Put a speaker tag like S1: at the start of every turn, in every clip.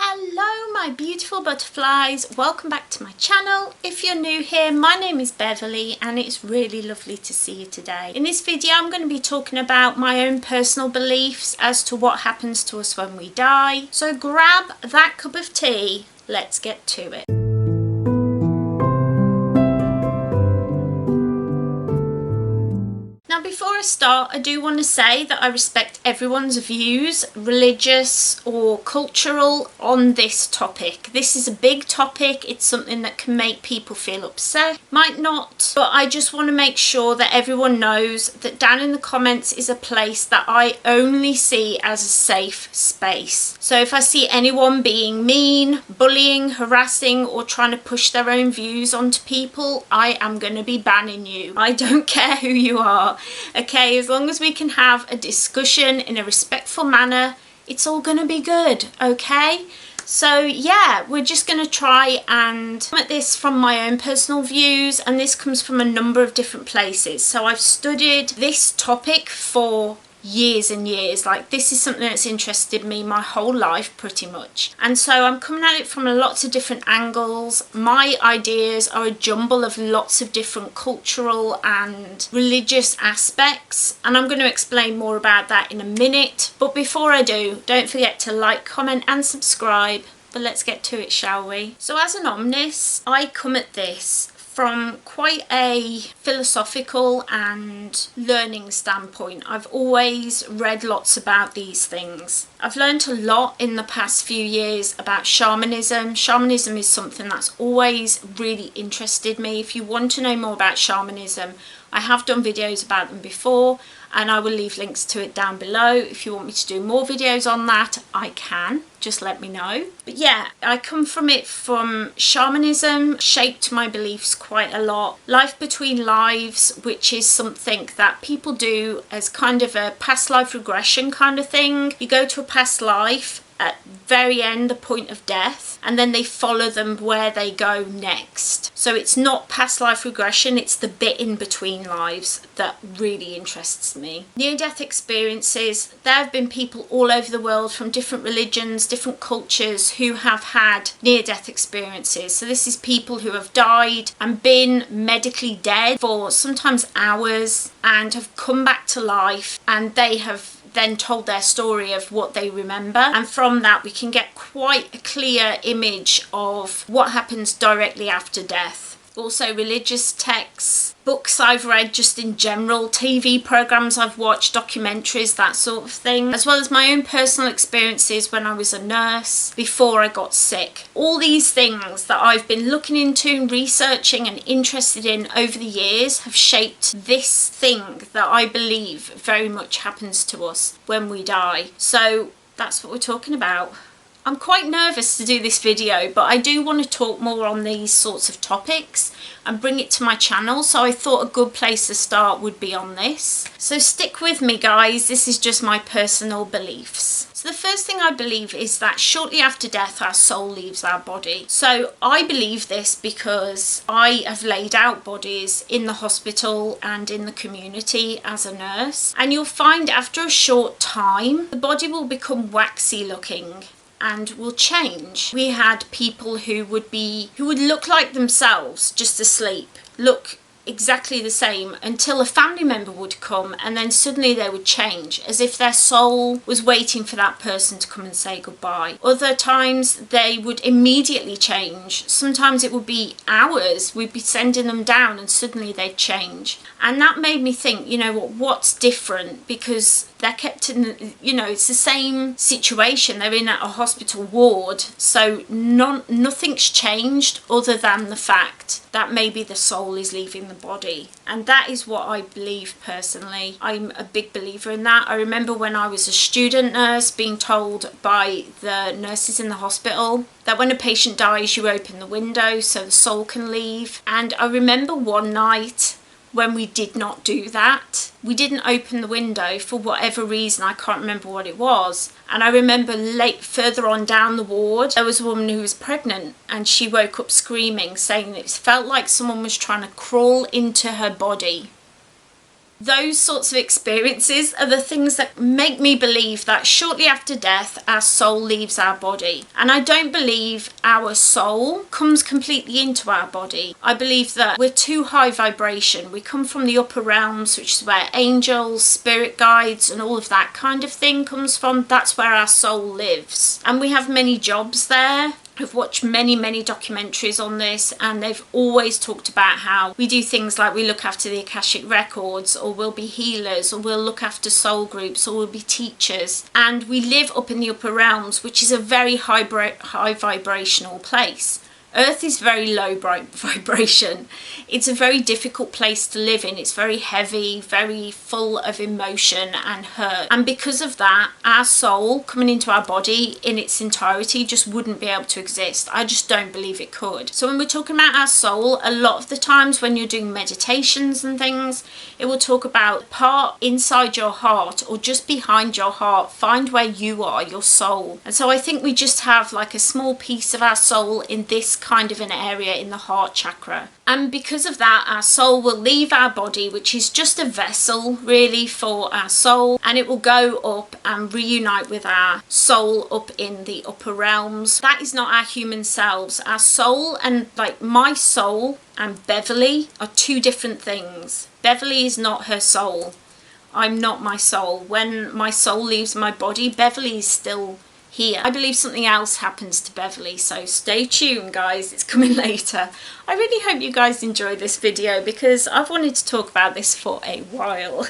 S1: Hello my beautiful butterflies, welcome back to my channel. If you're new here, my name is Beverley and it's really lovely to see you today. In this video I'm going to be talking about my own personal beliefs as to what happens to us when we die. So grab that cup of tea, let's get to it. Now before I start, I do want to say that I respect everyone's views, religious or cultural, on this topic. This is a big topic, it's something that can make people feel upset, might not, but I just want to make sure that everyone knows that down in the comments is a place that I only see as a safe space. So if I see anyone being mean, bullying, harassing or trying to push their own views onto people, I am going to be banning you. I don't care who you are. Okay, as long as we can have a discussion in a respectful manner, it's all gonna be good, okay? So yeah, we're just gonna try and come at this from my own personal views, and this comes from a number of different places. So I've studied this topic for years and years. Like, this is something that's interested me my whole life pretty much, and so I'm coming at it from lots of different angles. My ideas are a jumble of lots of different cultural and religious aspects, and I'm going to explain more about that in a minute. But before I do, don't forget to like, comment and subscribe. But let's get to it, shall we? So as an omnist, I come at this from quite a philosophical and learning standpoint. I've always read lots about these things. I've learned a lot in the past few years about shamanism. Shamanism is something that's always really interested me. If you want to know more about shamanism, I have done videos about them before, and I will leave links to it down below. If you want me to do more videos on that, I can. Just let me know. But yeah, I come from it from shamanism, shaped my beliefs quite a lot. Life between lives, which is something that people do as kind of a past life regression kind of thing. You go to a past life at very end, the point of death, and then they follow them where they go next. So it's not past life regression, it's the bit in between lives that really interests me. Near-death experiences, there have been people all over the world from different religions, different cultures, who have had near-death experiences. So this is people who have died and been medically dead for sometimes hours and have come back to life, and they have then told their story of what they remember, and from that we can get quite a clear image of what happens directly after death. Also religious texts, books I've read just in general, TV programs I've watched, documentaries, that sort of thing, as well as my own personal experiences when I was a nurse before I got sick. All these things that I've been looking into, researching and interested in over the years have shaped this thing that I believe very much happens to us when we die. So that's what we're talking about. I'm quite nervous to do this video, but I do want to talk more on these sorts of topics and bring it to my channel, so I thought a good place to start would be on this. So stick with me guys, this is just my personal beliefs. So the first thing I believe is that shortly after death our soul leaves our body. So I believe this because I have laid out bodies in the hospital and in the community as a nurse, and you'll find after a short time the body will become waxy looking and will change. We had people who would look like themselves just asleep, look exactly the same, until a family member would come, and then suddenly they would change as if their soul was waiting for that person to come and say goodbye. Other times they would immediately change. Sometimes it would be hours, we'd be sending them down and suddenly they'd change. And that made me think, you know, what's different? Because they're kept in, you know, it's the same situation. They're in a hospital ward, so nothing's changed other than the fact that maybe the soul is leaving the body. And that is what I believe personally. I'm a big believer in that. I remember when I was a student nurse being told by the nurses in the hospital that when a patient dies you open the window so the soul can leave. And I remember one night when we did not do that. We didn't open the window for whatever reason, I can't remember what it was. And I remember further on down the ward, there was a woman who was pregnant and she woke up screaming, saying it felt like someone was trying to crawl into her body. Those sorts of experiences are the things that make me believe that shortly after death, our soul leaves our body. And I don't believe our soul comes completely into our body. I believe that we're too high vibration. We come from the upper realms, which is where angels, spirit guides, and all of that kind of thing comes from. That's where our soul lives. And we have many jobs there. I've watched many documentaries on this, and they've always talked about how we do things like we look after the Akashic records, or we'll be healers, or we'll look after soul groups, or we'll be teachers. And we live up in the upper realms, which is a very high vibrational place. Earth is very low vibration. It's a very difficult place to live in. It's very heavy, very full of emotion and hurt. And because of that, our soul coming into our body in its entirety just wouldn't be able to exist. I just don't believe it could. So when we're talking about our soul, a lot of the times when you're doing meditations and things, it will talk about part inside your heart or just behind your heart. Find where you are, your soul. And so I think we just have like a small piece of our soul in this kind of an area in the heart chakra. And because of that, our soul will leave our body, which is just a vessel really for our soul, and it will go up and reunite with our soul up in the upper realms. That is not our human selves. Our soul and like my soul and Beverley are two different things. Beverley is not her soul. I'm not my soul. When my soul leaves my body, Beverley is still here. I believe something else happens to Beverley, so stay tuned guys, it's coming later. I really hope you guys enjoy this video because I've wanted to talk about this for a while.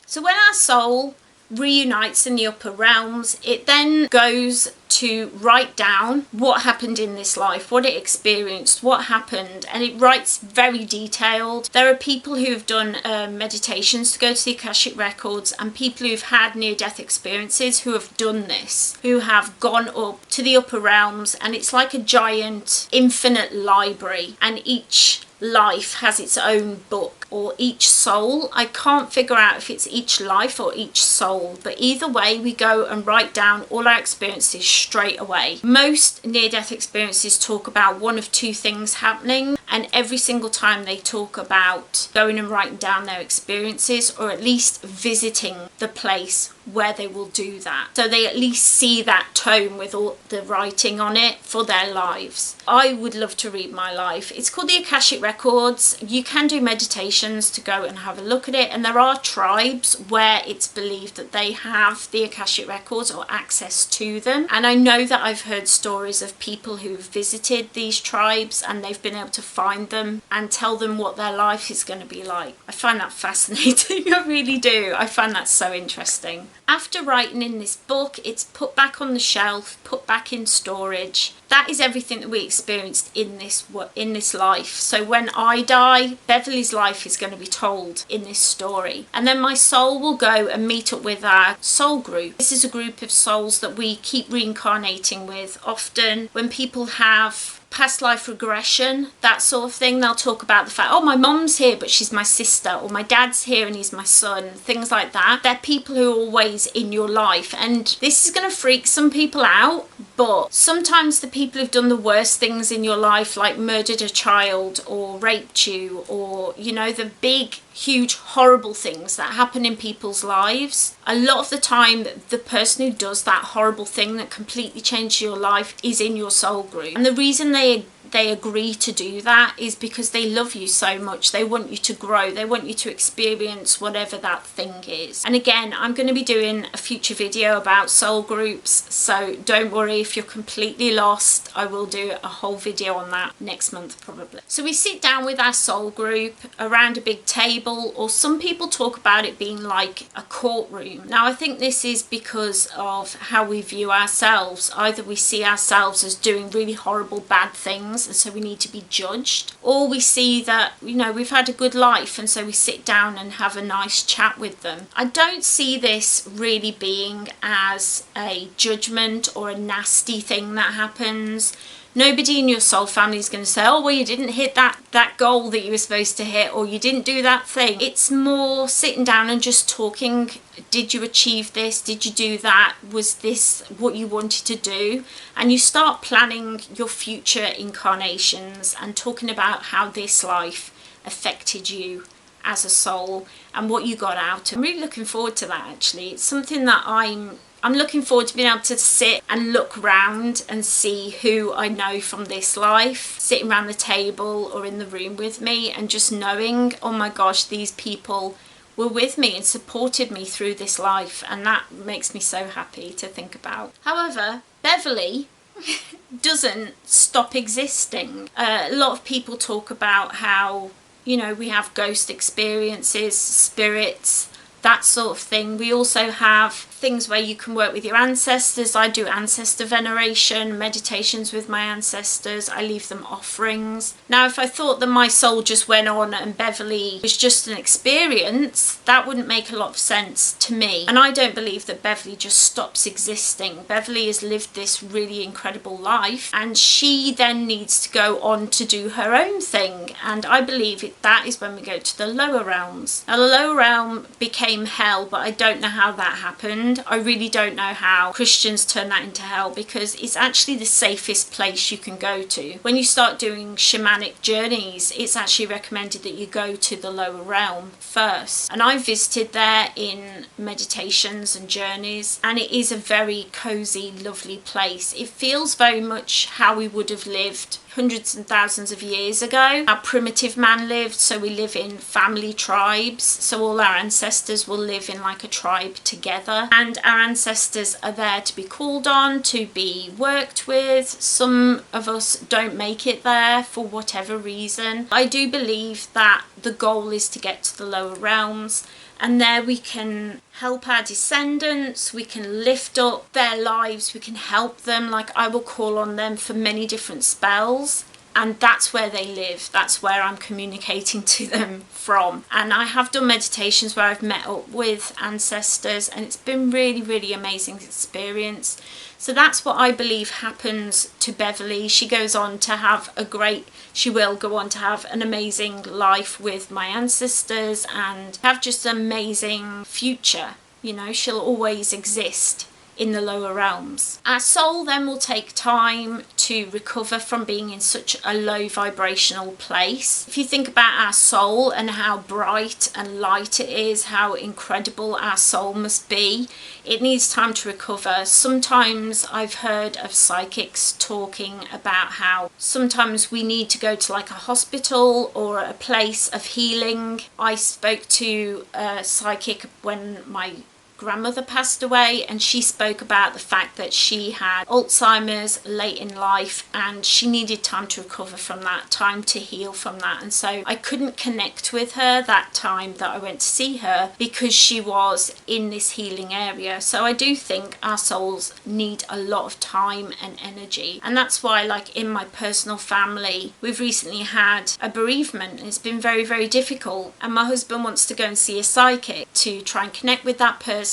S1: So when our soul reunites in the upper realms, it then goes to write down what happened in this life, what it experienced, what happened, and it writes very detailed. There are people who have done meditations to go to the Akashic records, and people who've had near-death experiences who have done this, who have gone up to the upper realms, and it's like a giant infinite library, and each life has its own book, or each soul. I can't figure out if it's each life or each soul, but either way we go and write down all our experiences straight away. Most near-death experiences talk about one of two things happening, and every single time they talk about going and writing down their experiences, or at least visiting the place where they will do that, so they at least see that tome with all the writing on it for their lives. I would love to read my life. It's called the Akashic records. You can do meditations to go and have a look at it, and there are tribes where it's believed that they have the Akashic records or access to them, and I know that I've heard stories of people who've visited these tribes and they've been able to find them and tell them what their life is going to be like. I find that fascinating. I really do. I find that so interesting. After writing in this book, it's put back on the shelf, put back in storage. That is everything that we experienced in this life. So when I die, Beverley's life is going to be told in this story. And then my soul will go and meet up with our soul group. This is a group of souls that we keep reincarnating with. Often when people have past life regression, that sort of thing, they'll talk about the fact, oh, my mum's here but she's my sister, or my dad's here and he's my son, things like that. They're people who are always in your life, and this is going to freak some people out, but sometimes the people who've done the worst things in your life, like murdered a child or raped you, or you know, the big huge horrible things that happen in people's lives, a lot of the time the person who does that horrible thing that completely changes your life is in your soul group. And the reason they agree to do that is because they love you so much. They want you to grow. They want you to experience whatever that thing is. And again, I'm going to be doing a future video about soul groups, so don't worry if you're completely lost. I will do a whole video on that next month probably. So we sit down with our soul group around a big table, or some people talk about it being like a courtroom. Now I think this is because of how we view ourselves. Either we see ourselves as doing really horrible bad things, and so we need to be judged, or we see that, you know, we've had a good life and so we sit down and have a nice chat with them. I don't see this really being as a judgment or a nasty thing that happens. Nobody in your soul family is going to say, oh, well, you didn't hit that goal that you were supposed to hit, or you didn't do that thing. It's more sitting down and just talking. Did you achieve this? Did you do that? Was this what you wanted to do? And you start planning your future incarnations and talking about how this life affected you as a soul and what you got out. I'm really looking forward to that, actually. It's something that I'm looking forward to being able to sit and look round and see who I know from this life, sitting around the table or in the room with me, and just knowing, oh my gosh, these people were with me and supported me through this life, and that makes me so happy to think about. However, Beverley doesn't stop existing. A lot of people talk about how, you know, we have ghost experiences, spirits, that sort of thing. We also have things where you can work with your ancestors. I do ancestor veneration, meditations with my ancestors. I leave them offerings. Now, if I thought that my soul just went on and Beverley was just an experience, that wouldn't make a lot of sense to me. And I don't believe that Beverley just stops existing. Beverley has lived this really incredible life, and she then needs to go on to do her own thing. And I believe that is when we go to the lower realms. Now, the lower realm became hell, but I don't know how that happened. I really don't know how Christians turn that into hell, because it's actually the safest place you can go to. When you start doing shamanic journeys, it's actually recommended that you go to the lower realm first. And I visited there in meditations and journeys, and it is a very cozy, lovely place. It feels very much how we would have lived hundreds and thousands of years ago. Our primitive man lived, so we live in family tribes, so all our ancestors will live in like a tribe together, and our ancestors are there to be called on, to be worked with. Some of us don't make it there for whatever reason. I do believe that the goal is to get to the lower realms, and there we can help our descendants, we can lift up their lives, we can help them. Like, I will call on them for many different spells, and that's where they live. That's where I'm communicating to them from. And I have done meditations where I've met up with ancestors, and it's been really, really amazing experience. So that's what I believe happens to Beverley. She goes on to have she will go on to have an amazing life with my ancestors and have just an amazing future. You know, she'll always exist in the lower realms. Our soul then will take time to recover from being in such a low vibrational place. If you think about our soul and how bright and light it is, how incredible our soul must be, it needs time to recover. Sometimes I've heard of psychics talking about how sometimes we need to go to like a hospital or a place of healing. I spoke to a psychic when my grandmother passed away, and she spoke about the fact that she had Alzheimer's late in life, and she needed time to recover from that, time to heal from that. And so I couldn't connect with her that time that I went to see her, because she was in this healing area. So I do think our souls need a lot of time and energy, and that's why, like in my personal family, we've recently had a bereavement, and it's been very, very difficult, and my husband wants to go and see a psychic to try and connect with that person,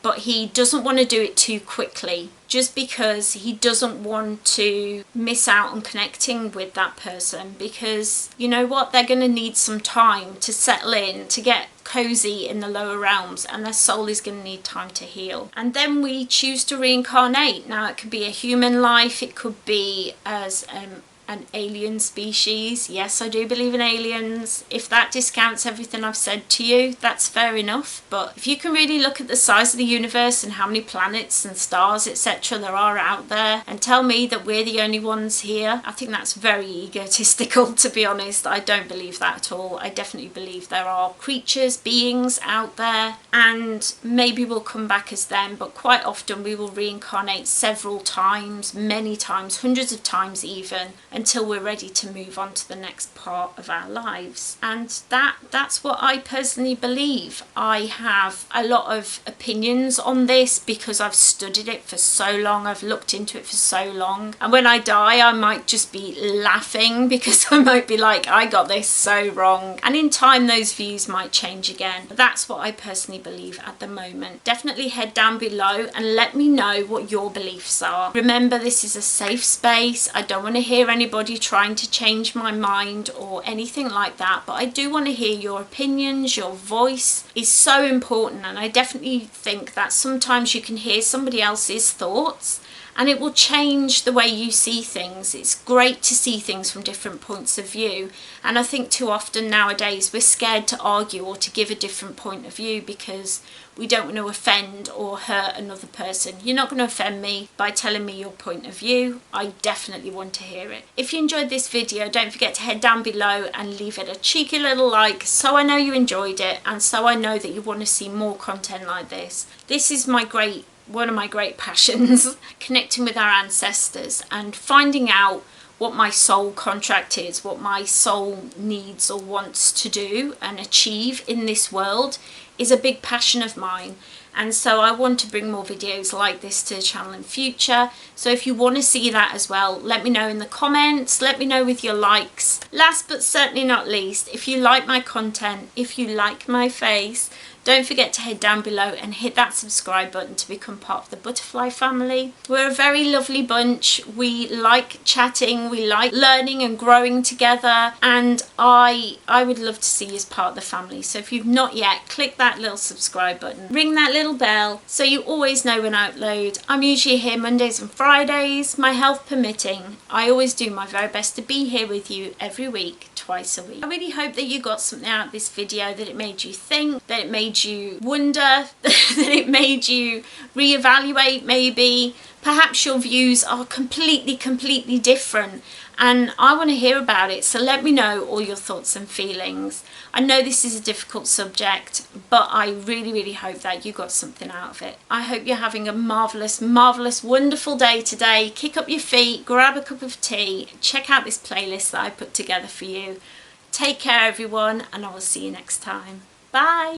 S1: but he doesn't want to do it too quickly, just because he doesn't want to miss out on connecting with that person, because you know what, they're going to need some time to settle in, to get cozy in the lower realms, and their soul is going to need time to heal. And then we choose to reincarnate. Now, it could be a human life, it could be as an alien species. Yes, I do believe in aliens. If that discounts everything I've said to you, that's fair enough. But if you can really look at the size of the universe and how many planets and stars, etc. there are out there, and tell me that we're the only ones here, I think that's very egotistical, to be honest. I don't believe that at all. I definitely believe there are creatures, beings out there, and maybe we'll come back as them, but quite often we will reincarnate several times, many times, hundreds of times even, until we're ready to move on to the next part of our lives. And that's what I personally believe. I have a lot of opinions on this because I've studied it for so long, I've looked into it for so long, and when I die I might just be laughing because I might be like, I got this so wrong, and in time those views might change again. But that's what I personally believe at the moment. Definitely head down below and let me know what your beliefs are. Remember, this is a safe space. I don't want to hear anybody trying to change my mind or anything like that, but I do want to hear your opinions. Your voice is so important, and I definitely think that sometimes you can hear somebody else's thoughts and it will change the way you see things. It's great to see things from different points of view, and I think too often nowadays we're scared to argue or to give a different point of view because we don't want to offend or hurt another person. You're not going to offend me by telling me your point of view. I definitely want to hear it. If you enjoyed this video, don't forget to head down below and leave it a cheeky little like so I know you enjoyed it and so I know that you want to see more content like this. This is one of my great passions, connecting with our ancestors and finding out what my soul contract is, what my soul needs or wants to do and achieve in this world is a big passion of mine. And so I want to bring more videos like this to the channel in future. So if you want to see that as well, let me know in the comments, let me know with your likes. Last but certainly not least, if you like my content, if you like my face, don't forget to head down below and hit that subscribe button to become part of the butterfly family. We're a very lovely bunch. We like chatting, we like learning and growing together, and I would love to see you as part of the family. So if you've not yet, click that little subscribe button, ring that little bell so you always know when I upload. I'm usually here Mondays and Fridays, my health permitting. I always do my very best to be here with you every week, twice a week. I really hope that you got something out of this video, that it made you think, that it made you wonder, that it made you reevaluate maybe. Perhaps your views are completely different and I want to hear about it, so let me know all your thoughts and feelings. I know this is a difficult subject, but I really hope that you got something out of it. I hope you're having a marvellous, wonderful day today. Kick up your feet, grab a cup of tea, check out this playlist that I put together for you. Take care everyone, and I will see you next time. Bye!